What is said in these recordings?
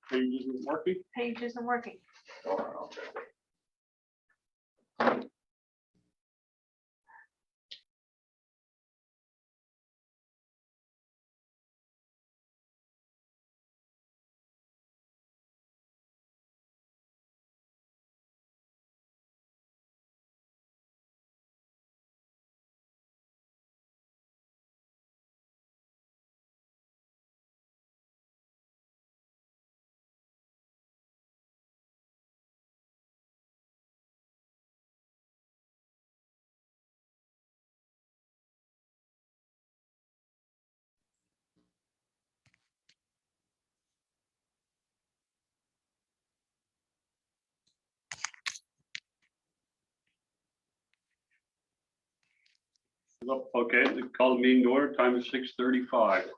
Page isn't working? Page isn't working. Okay, call the meeting to order. Time is 6:35.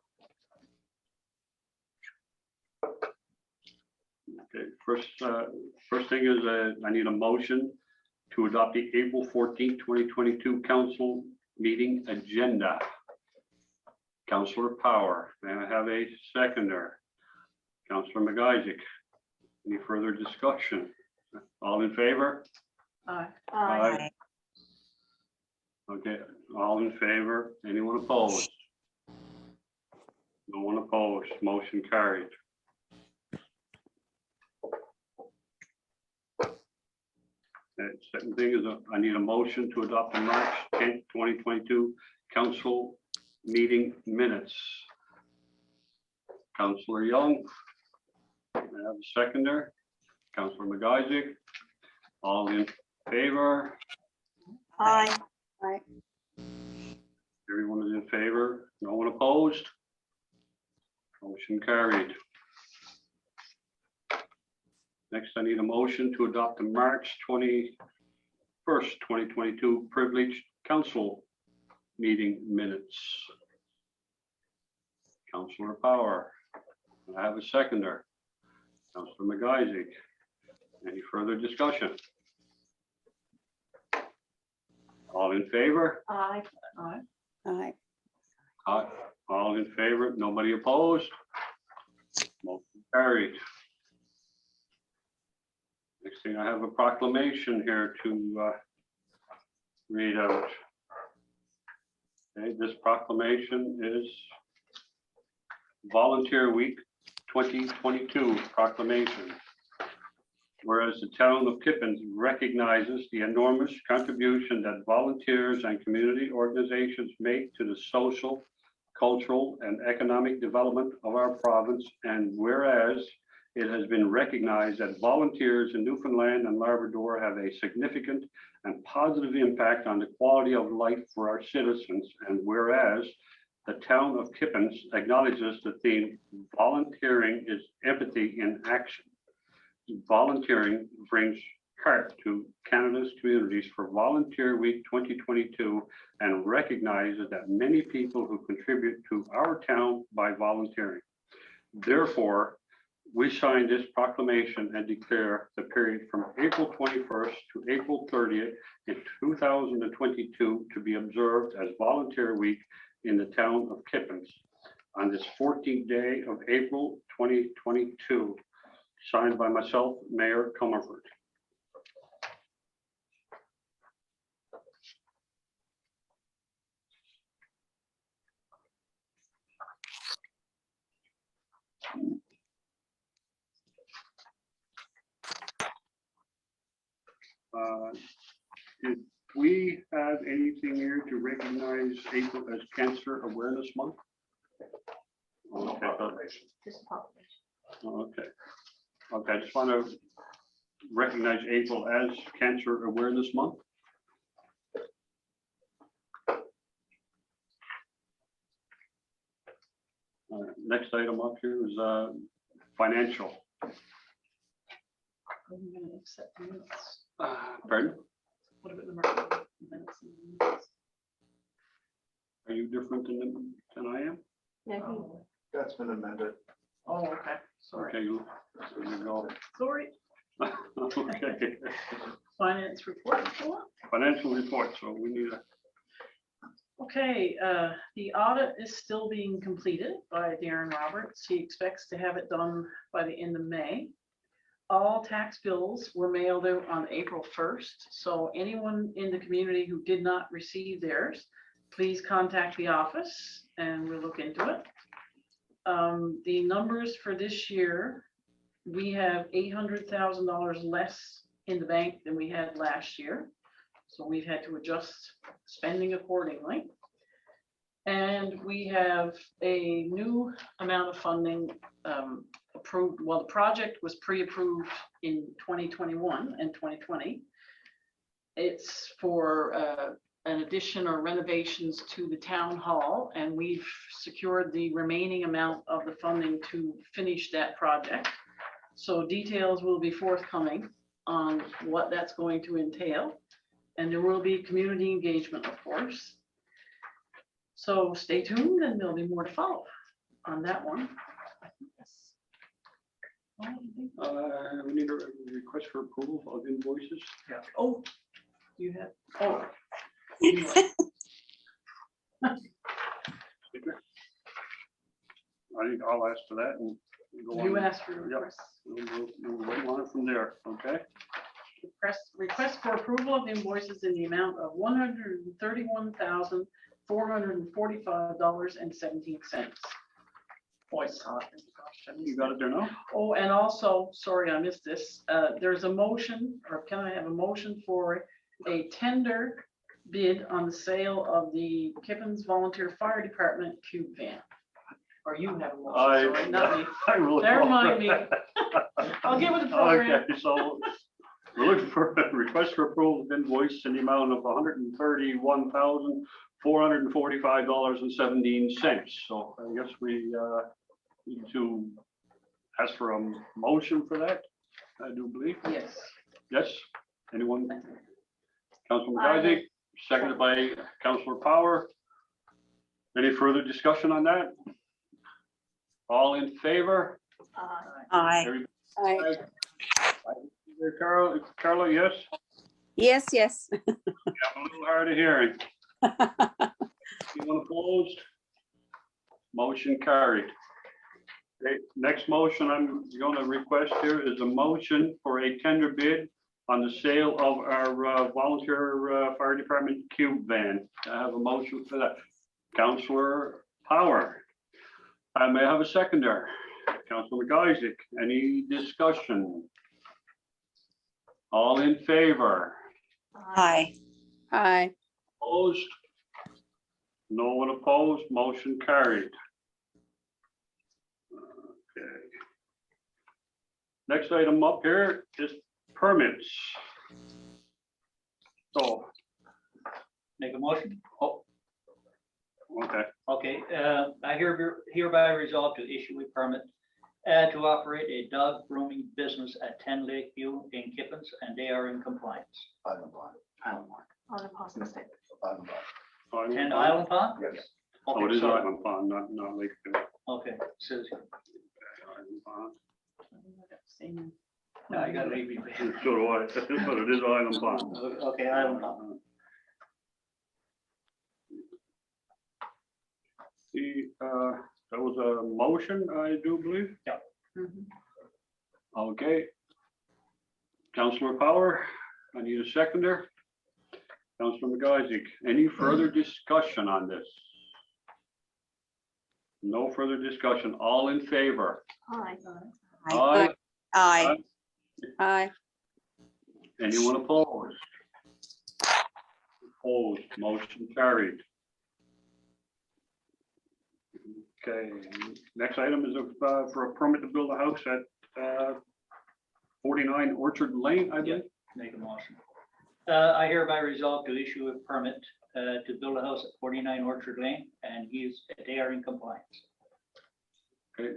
Okay, first thing is I need a motion to adopt the April 14th, 2022 council meeting agenda. Councillor Power, may I have a seconder? Councillor McIsaac. Any further discussion? All in favor? Aye. Okay, all in favor? Anyone opposed? No one opposed. Motion carried. Second thing is I need a motion to adopt the March 10th, 2022 council meeting minutes. Councillor Young, may I have a seconder? Councillor McIsaac, all in favor? Aye. Everyone is in favor? No one opposed? Motion carried. Next, I need a motion to adopt the March 21st, 2022 privileged council meeting minutes. Councillor Power, I have a seconder. Councillor McIsaac. Any further discussion? All in favor? Aye. Aye. Aye. All in favor? Nobody opposed? Motion carried. Next thing, I have a proclamation here to read out. Okay, this proclamation is Volunteer Week 2022 proclamation. Whereas the town of Kippens recognizes the enormous contribution that volunteers and community organizations make to the social, cultural, and economic development of our province, and whereas it has been recognized that volunteers in Newfoundland and Labrador have a significant and positive impact on the quality of life for our citizens, and whereas the town of Kippens acknowledges the theme, volunteering is empathy in action. Volunteering brings heart to Canada's communities for Volunteer Week 2022 and recognizes that many people who contribute to our town by volunteering. Therefore, we sign this proclamation and declare the period from April 21st to April 30th in 2022 to be observed as Volunteer Week in the town of Kippens on this 14th day of April 2022. Signed by myself, Mayor Comerford. Did we have anything here to recognize April as Cancer Awareness Month? Okay. Just proclamation. Okay. Okay, I just want to recognize April as Cancer Awareness Month. Next item up here is financial. I'm going to accept the minutes. Pardon? What about the market minutes? Are you different than I am? Yeah, That's been amended. Oh, okay, sorry, Okay, there you go. sorry. Okay, Finance report, if you want. financial report, so we need a, Okay, the audit is still being completed by Darren Roberts. He expects to have it done by the end of May. All tax bills were mailed out on April 1st, so anyone in the community who did not receive theirs, please contact the office and we'll look into it. The numbers for this year, we have $800,000 less in the bank than we had last year. So we've had to adjust spending accordingly. And we have a new amount of funding approved. Well, the project was pre-approved in 2021 and 2020. It's for an addition or renovations to the town hall, and we've secured the remaining amount of the funding to finish that project. So details will be forthcoming on what that's going to entail. And there will be community engagement, of course. So stay tuned and there'll be more to follow on that one. I think that's all I can think. we need a request for approval of invoices. Yeah. Oh, you have, oh. I'll ask for that and go on. You asked for a Yep. request. We'll wait on it from there, okay? Request for approval of invoices in the amount of $131,445.17. Voice hot. Gosh, I missed You got it there now? Oh, and also, sorry, I missed this. There's a motion, or can I have a motion for a tender bid on the sale of the Kippens Volunteer Fire Department cube van? Or you have a motion, sorry, not me. I really Never don't. mind me. I'll get with the program. Okay, so we're looking for a request for approval of invoice in the amount of $131,445.17. So I guess we need to ask for a motion for that, I do believe. Yes. Yes, anyone? Councilor I McGuire, seconded by Councilor Power. Any further discussion on that? All in favor? Aye. Everybody? Aye. Carla, yes? Yes, yes. I'm a little hard of hearing. Anyone opposed? Motion carried. Okay, next motion I'm going to request here is a motion for a tender bid on the sale of our volunteer fire department cube van. I have a motion for that. Councilor Power. I may have a seconder. Councilor McIsaac. Any discussion? All in favor? Aye. Aye. Opposed? No one opposed, motion carried. Okay. Next item up here is permits. So, Make a motion? okay, Okay, I hereby resolve to issue a permit to operate a dog grooming business at 10 Lakeview in Kippens, and they are in compliance. On a positive statement. 10 Island Pond? Yes. Okay, Oh, it is sorry. Island Pond, not Lakeview. Okay, says, Island Pond. Same. no, I got Lakeview. So do I, but it is Island Pond. Okay, Island Pond. That was a motion, I do believe. Mhm. Okay. Councilor Power, I need a seconder. Councilor McIsaac, any further discussion on this? No further discussion. All in favor? Aye. Aye. Aye. Aye. Anyone opposed? Opposed, motion carried. Okay, next item is for a permit to build a house at 49 Orchard Lane, I believe. Make a motion. I hereby resolve to issue a permit to build a house at 49 Orchard Lane, and they are in compliance. Okay.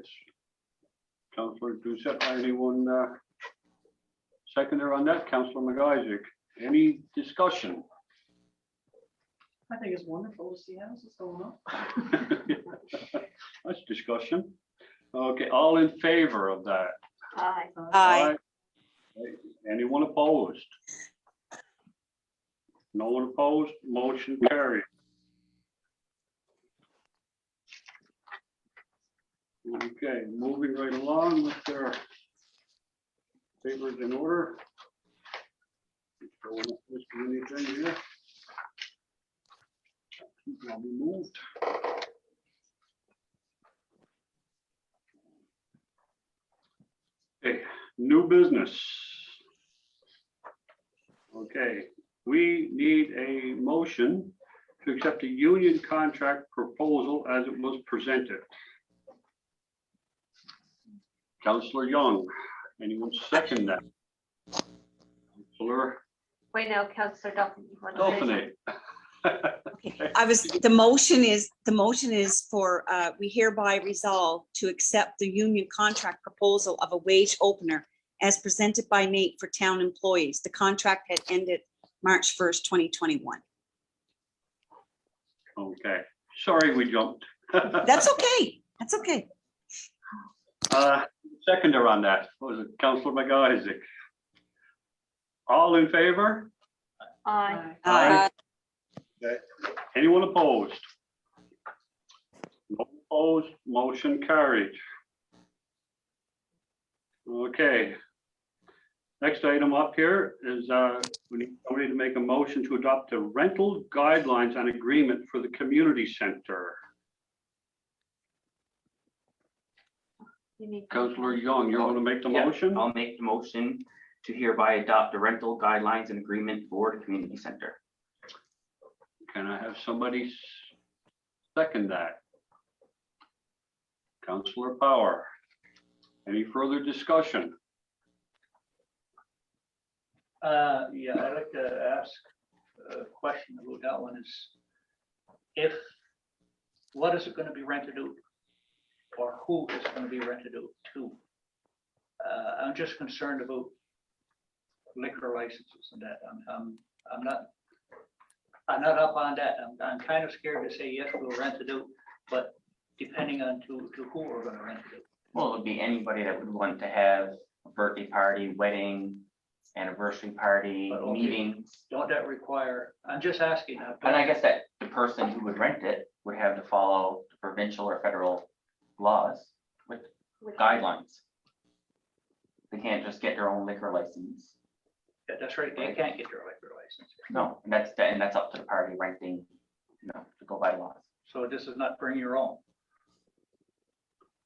Councilor Doucette, anyone seconder on that? Councilor McIsaac, any discussion? I think it's wonderful to see houses going up. That's discussion. Okay, all in favor of that? Aye. Aye. Anyone opposed? No one opposed, motion carried. Okay, moving right along with their papers in order. Don't miss anything here. I'll be moved. Okay, new business. Okay, we need a motion to accept a union contract proposal as it was presented. Councillor Young, anyone second that? Councillor Wait now, Councillor Duffy. you want to say something? Dolphiny. The motion is for, we hereby resolve to accept the union contract proposal of a wage opener as presented by Nate for town employees. The contract had ended March 1st, 2021. Okay, sorry we jumped. That's okay. That's okay. Seconder on that, was it Councillor McIsaac? All in favor? Aye. Aye. Okay. Anyone opposed? No opposed, motion carried. Okay. Next item up here is we need somebody to make a motion to adopt the rental guidelines and agreement for the community center. You need- Councillor Young, you want to make the Yeah, motion? I'll make the motion to hereby adopt the rental guidelines and agreement for the community center. Can I have somebody second that? Councillor Power. Any further discussion? Yeah, I'd like to ask a question about that one is, what is it gonna be rented out? Or who is it gonna be rented out to? I'm just concerned about liquor licenses and that. I'm not up on that. I'm kind of scared to say, yes, we'll rent it out, but depending on to who we're gonna rent it out. Well, it would be anybody that would want to have a birthday party, wedding, anniversary party, But okay. meetings. Don't that require, I'm just asking. And I guess that the person who would rent it would have to follow the provincial or federal laws with guidelines. They can't just get their own liquor license. Yeah, that's right, they can't get their liquor license. No, and that's up to the party renting, to go by laws. So this is not bring your own.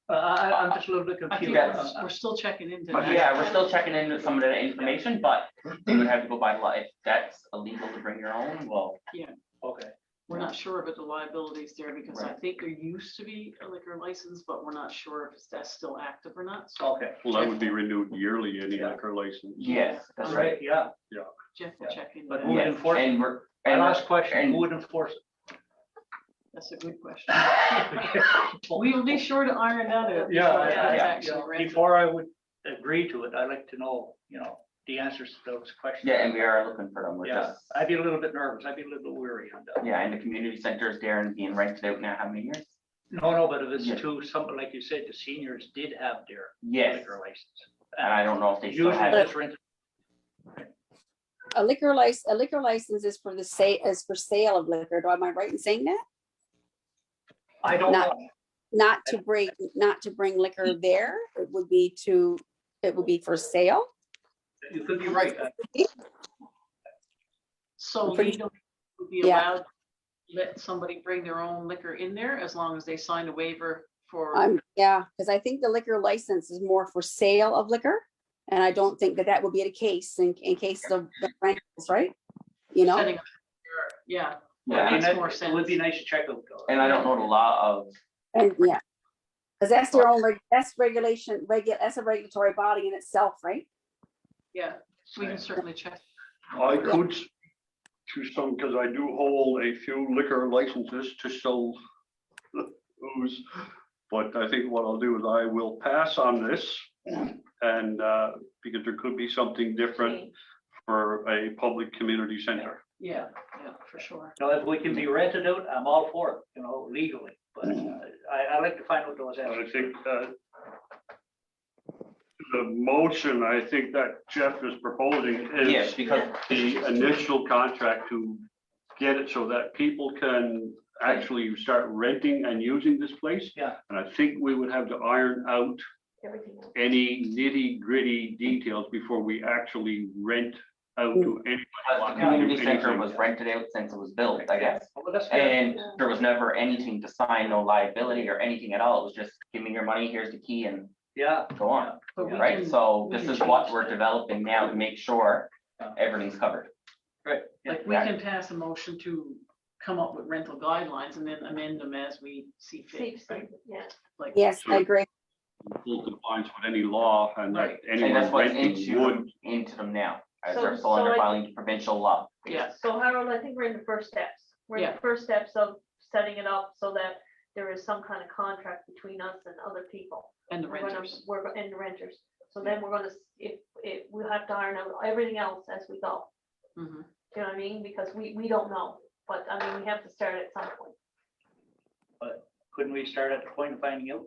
I'm just a little bit I think confused. we're still checking into But that. yeah, we're still checking into some of the information, but they would have to go by law. If that's illegal to bring your own, well, Okay, We're not sure about the liabilities there because I Right. think there used to be a liquor license, but we're not sure if that's still active or not. So okay. Well, that would be renewed yearly, any Yeah. liquor license. yes, that's All right. Yeah, Jeff will Yeah. check into But that. who would Yes, enforce it? and we're, my and last we're, question, and- who would enforce That's a good question. it? We will be sure to iron that out. Yeah, before it's yeah, actually rented. before I would agree to it, I'd like to know, the answers to those questions. yeah, and we are looking for them. We're Yeah, just, I'd be a little bit nervous, I'd be a little bit weary on that. yeah, and the community center is there and being rented out now, how many years? No, but if it's Yeah. to something like you said, the seniors did have their Yes, liquor license. and I don't know if they still Usually have it's it. rented. A liquor license is for for sale of liquor. Am I right in saying that? I don't Not- know. Not to bring liquor there. It would be for sale. You could be right. So I'm pretty legally, would be Yeah. allowed to let somebody bring their own liquor in there as long as they sign a waiver for. Yeah, because I think the liquor license is more for sale of liquor. And I don't think that would be the case in case of the rentals, right? setting up their- Yeah, Yeah, makes And more It would be sense. nice to check out. though. and I don't know the law of, And yeah, because that's their own, that's regulation, that's a regulatory body in itself, right? Yeah, we can certainly check. I could speak to some, because I do hold a few liquor licenses to sell booze. But I think what I'll do is I will pass on this. And because there could be something different for a public community center. Yeah, for sure. So if we can be rented out, I'm all for it, legally, but I like to find out those I answers. think the motion, I think that Jeff is proposing Yes, is because the initial contract to get it so that people can actually start renting and using this place. Yeah. And I think we would have to iron out Everything else. any nitty gritty details before we actually rent out to anybody. the community center was rented out since it was built, I guess. Well, that's good. And there was never anything to sign, no liability or anything at all. It was just, give me your money, here's the key and Yeah. go on. But we Right, can- so we this can is what change we're that. developing now to make sure everything's covered. Great. Like, we can pass a motion to come up with rental guidelines and then amend them as we see fit, Safe, right? yeah. Like, Yes, I agree. Full compliance with any law and that Right. And anyone that's what's renting would. into them now, as So- they're still so under I- filing provincial law. Yeah. So Harold, I think we're in the first steps. We're in Yeah. the first steps of setting it up so that there is some kind of contract between us and other people. and the We're gonna- renters. and the renters. So then we're gonna, if, we'll have to iron out everything else as we go. Mhm. Do you know what I mean? Because we don't know, but I mean, we have to start at some point. Couldn't we start at the point of finding out?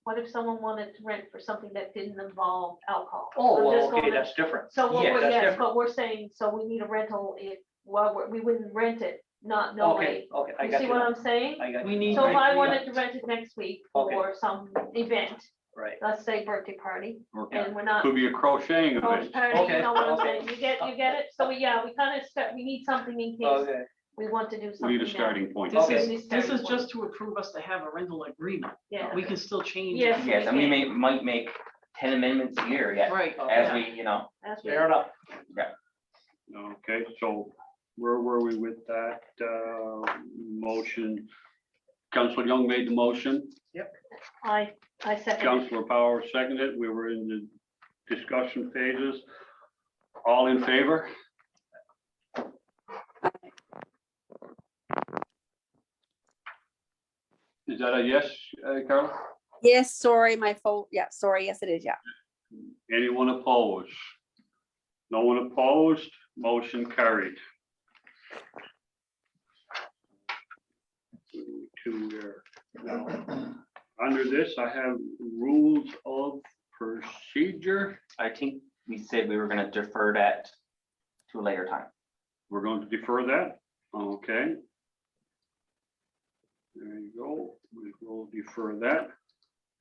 What if someone wanted to rent for something that didn't involve alcohol? Oh, I'm well, just okay, going- that's different. So what Yeah, we're, that's yes, different. but we're saying, so we need a rental if, well, we wouldn't rent it, not knowing. Okay, okay, I You got see you. what now. I'm saying? I got We you. need- So if I Right, wanted to rent it next week Okay. for some event, Right, let's say birthday party, Or and we're not. could be a crocheting Coach event. party, Okay, you know what I'm okay. saying? You get it? So we kind of start, we need something in case okay, we want to do We something. need a now. starting point. This Okay. is, this is just to approve us to have a rental agreement. Yeah, We can still change Yes. it. Yes, and we might make 10 amendments a year yet, Right. as Yeah. we, you know, as we, fair enough. Okay, so where were we with that motion? Councillor Young made the motion. I second it. Councillor Power seconded. We were in the discussion phases. All in favor? Is that a yes, Carla? Yes, sorry, my fault. Yeah, sorry. Yes, it is. Yeah. Anyone opposed? No one opposed, motion carried. Two there. Now, under this, I have rules of procedure. I think we said we were gonna defer that to a later time. We're going to defer that, okay. There you go, we will defer that.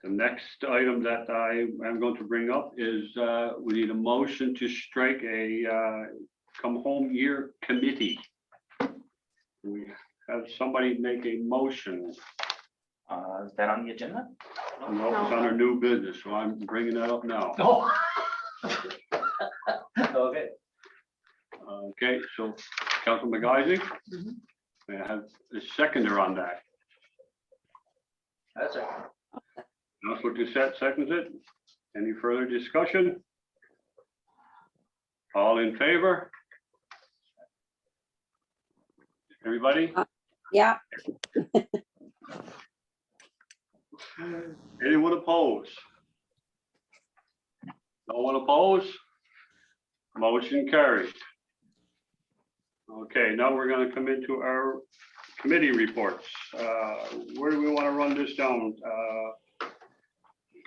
The next item that I am going to bring up is, we need a motion to strike a, come home year committee. We have somebody make a motion. Is that on the agenda? No, it's under new business, so I'm bringing that up now. Oh. Okay, Okay, so Councilman McGuise, Mhm. may I have a seconder on that? that's it. Councilor Doucette seconds it. Any further discussion? All in favor? Everybody? Yeah. Anyone opposed? No one opposed? Motion carried. Okay, now we're gonna come into our committee reports. Where do we want to run this down?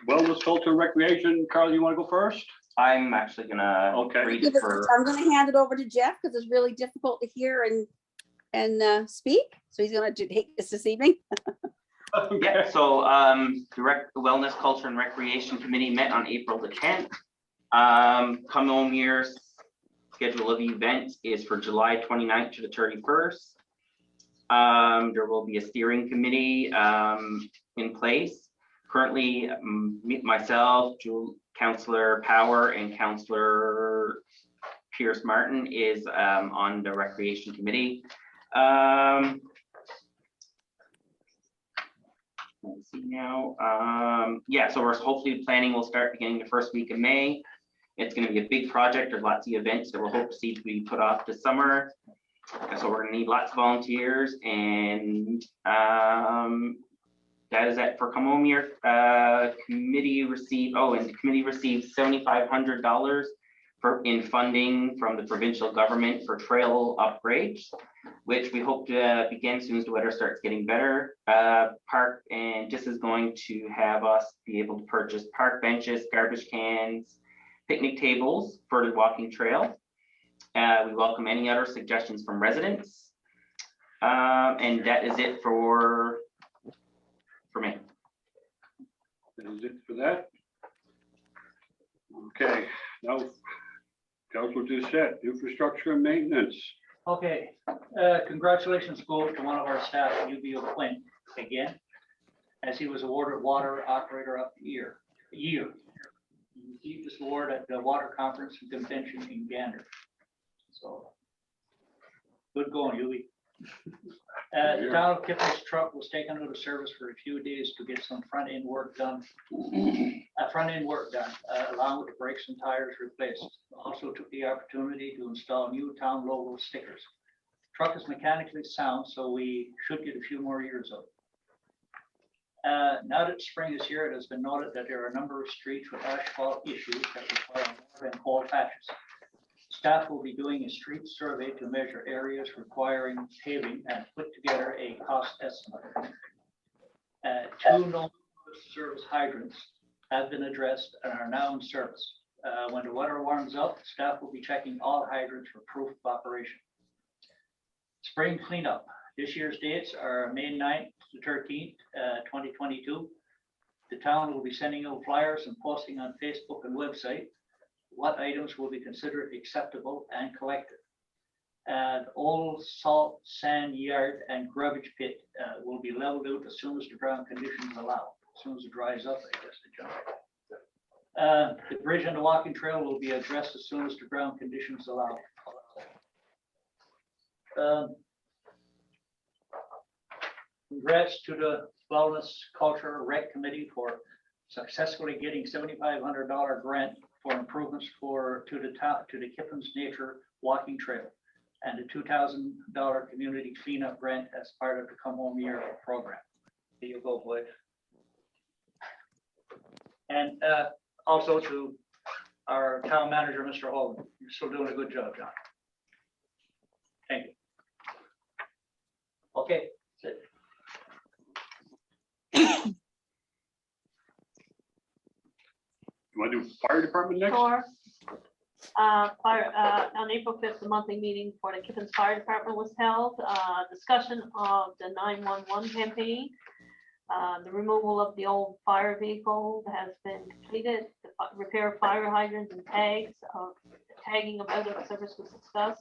Wellness, culture, recreation. Carl, you want to go first? I'm actually gonna Okay. read Give it it- for, I'm going to hand it over to Jeff because it's really difficult to hear and speak. So he's going to take this evening. yeah, so, the Wellness, Culture and Recreation Committee met on April the 10th. Come home year's schedule of events is for July 29th to the 31st. There will be a steering committee, in place. Currently, myself, Councillor Power and Councillor Pierce Martin is, on the Recreation Committee. Let's see now, yeah, so we're hopefully planning will start beginning the first week of May. It's gonna be a big project. There's lots of events that we'll hope to see to be put off this summer. So we're gonna need lots of volunteers and, that is it for Come Home Year. Committee received, and the committee received $7,500 in funding from the provincial government for trail upgrades, which we hope to begin soon as the weather starts getting better. Park, and this is going to have us be able to purchase park benches, garbage cans, picnic tables for the walking trail. We welcome any other suggestions from residents. And that is it for me. That is it for that. Okay, now, Councilor Doucette, infrastructure and maintenance. Okay, congratulations go to one of our staff, UB Quinn, again, as he was awarded Water Operator of the Year. He received this award at the Water Conference and Convention in Gander. So, good going, UB. The town of Kippens truck was taken out of service for a few days to get some front-end work done. Along with the brakes and tires replaced. Also took the opportunity to install new town logo stickers. Truck is mechanically sound, so we should get a few more years of it. Now that spring is here, it has been noted that there are a number of streets with asphalt issues that require more than cold patches. Staff will be doing a street survey to measure areas requiring paving and put together a cost estimate. Two no service hydrants have been addressed and are now in service. When the weather warms up, staff will be checking all hydrants for proof of operation. Spring cleanup. This year's dates are May 9th to 13th, 2022. The town will be sending out flyers and posting on Facebook and website what items will be considered acceptable and collected. And old salt, sand yard and garbage pit will be leveled out as soon as the ground conditions allow. As soon as it dries up, I guess, the jump. The bridge and the walking trail will be addressed as soon as the ground conditions allow. Congrats to the Wellness Culture Rec Committee for successfully getting $7,500 grant for improvements to the Kippens Nature Walking Trail and a $2,000 community cleanup grant as part of the Come Home Year program. Here you go, boy. And also to our town manager, Mr. Holden. You're still doing a good job, John. Thank you. Okay, that's it. You want to do fire department next? Sure. On April 5th, the monthly meeting for the Kippens Fire Department was held. Discussion of the 911 campaign. The removal of the old fire vehicle has been completed. The repair of fire hydrants and tags, tagging of other service was discussed.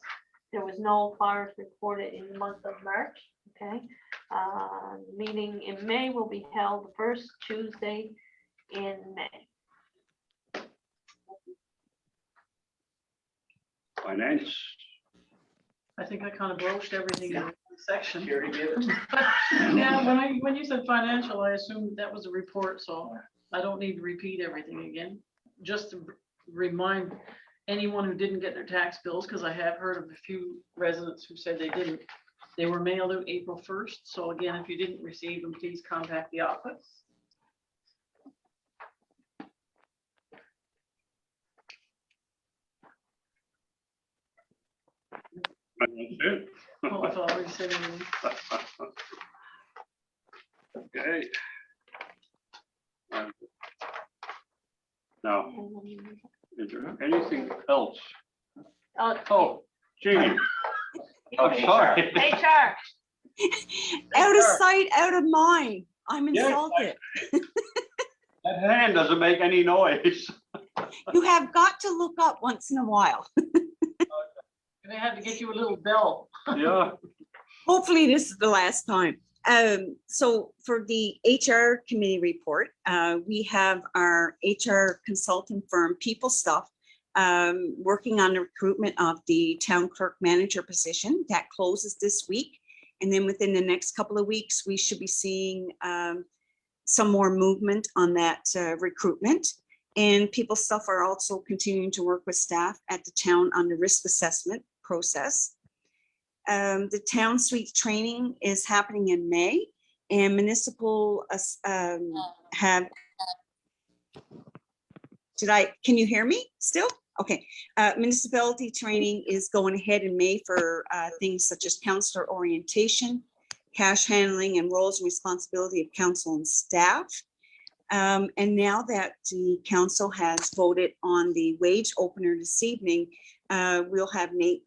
There was no fires reported in the month of March. Okay. Meeting in May will be held the first Tuesday in May. Finance. I think I kind of broached everything in one section. She already did it. Yeah, when you said financial, I assumed that was a report, so I don't need to repeat everything again. Just to remind anyone who didn't get their tax bills, because I have heard of a few residents who said they didn't. They were mailed out April 1st. So again, if you didn't receive them, please contact the office. That's it. Oh, I've already said everything. Okay. Now, is there anything else? Oh, Jamie. I'm sorry. HR. Out of sight, out of mind. I'm Yeah. insulted. That hand doesn't make any noise. You have got to look up once in a while. They had to get you a little bell. Yeah. Hopefully this is the last time. So for the HR committee report, we have our HR consulting firm, People Stuff, working on the recruitment of the town clerk manager position that closes this week. And then within the next couple of weeks, we should be seeing some more movement on that recruitment. And People Stuff are also continuing to work with staff at the town on the risk assessment process. The town suite training is happening in May, and municipal can you hear me still? Okay, municipality training is going ahead in May for things such as counselor orientation, cash handling and roles and responsibility of council and staff. And now that the council has voted on the wage opener this evening, we'll have Nate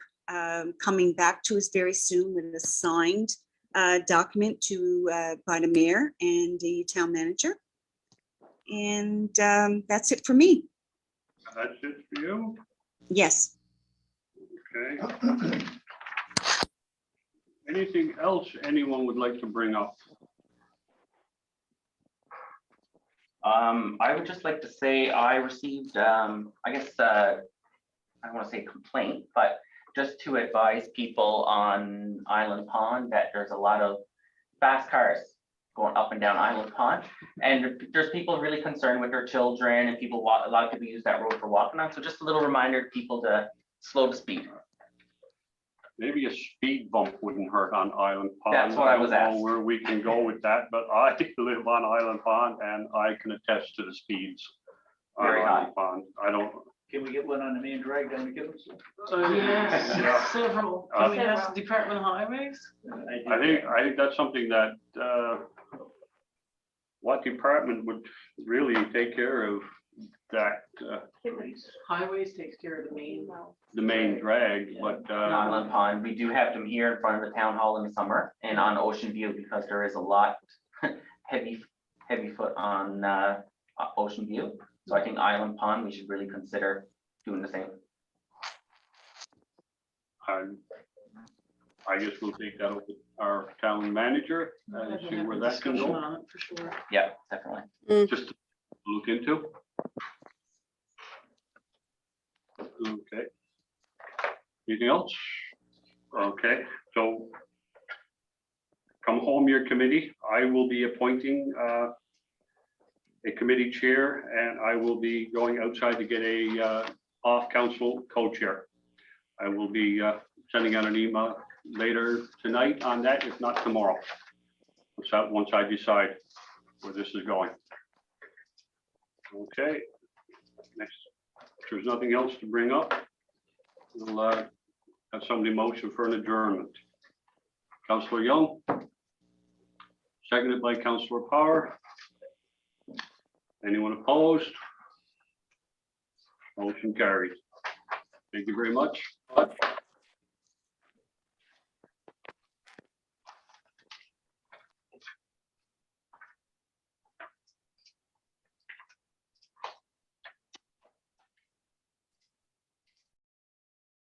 coming back to us very soon with a signed document to by the mayor and the town manager. And that's it for me. That's it for you? Yes. Okay. Anything else anyone would like to bring up? I would just like to say I received, I guess, I don't want to say complaint, but just to advise people on Island Pond that there's a lot of fast cars going up and down Island Pond. And there's people really concerned with their children, and people walk, a lot of people use that road for walking on. So just a little reminder to people to slow the speed. Maybe a speed bump wouldn't hurt on Island Pond. That's what I was don't know asked. where we can go with that, but I live on Island Pond and I can attest to the speeds on Very high. Island Pond. I don't, Can we get one on the main drag down to Kippens? Yes, Yeah. several. Can we ask the Department of Highways? I think that's something that, what department would really take care of that, Highways takes care of the main. the main drag, but, On Island Pond, we do have them here in front of the town hall in the summer and on Ocean View because there is a lot heavy foot on Ocean View. So I think Island Pond, we should really consider doing the same. I guess we'll take that up with our town manager and see where that can Discussion go, on it for sure. Yeah, definitely. just to look into. Okay. Anything else? Okay, so come home your committee. I will be appointing a committee chair, and I will be going outside to get a off-council co-chair. I will be sending out an email later tonight on that, if not tomorrow. Once I decide where this is going. Okay. Next, if there's nothing else to bring up, we'll have somebody motion for an adjournment. Councillor Young. Seconded by Councillor Power. Anyone opposed? Motion carries. Thank you very much.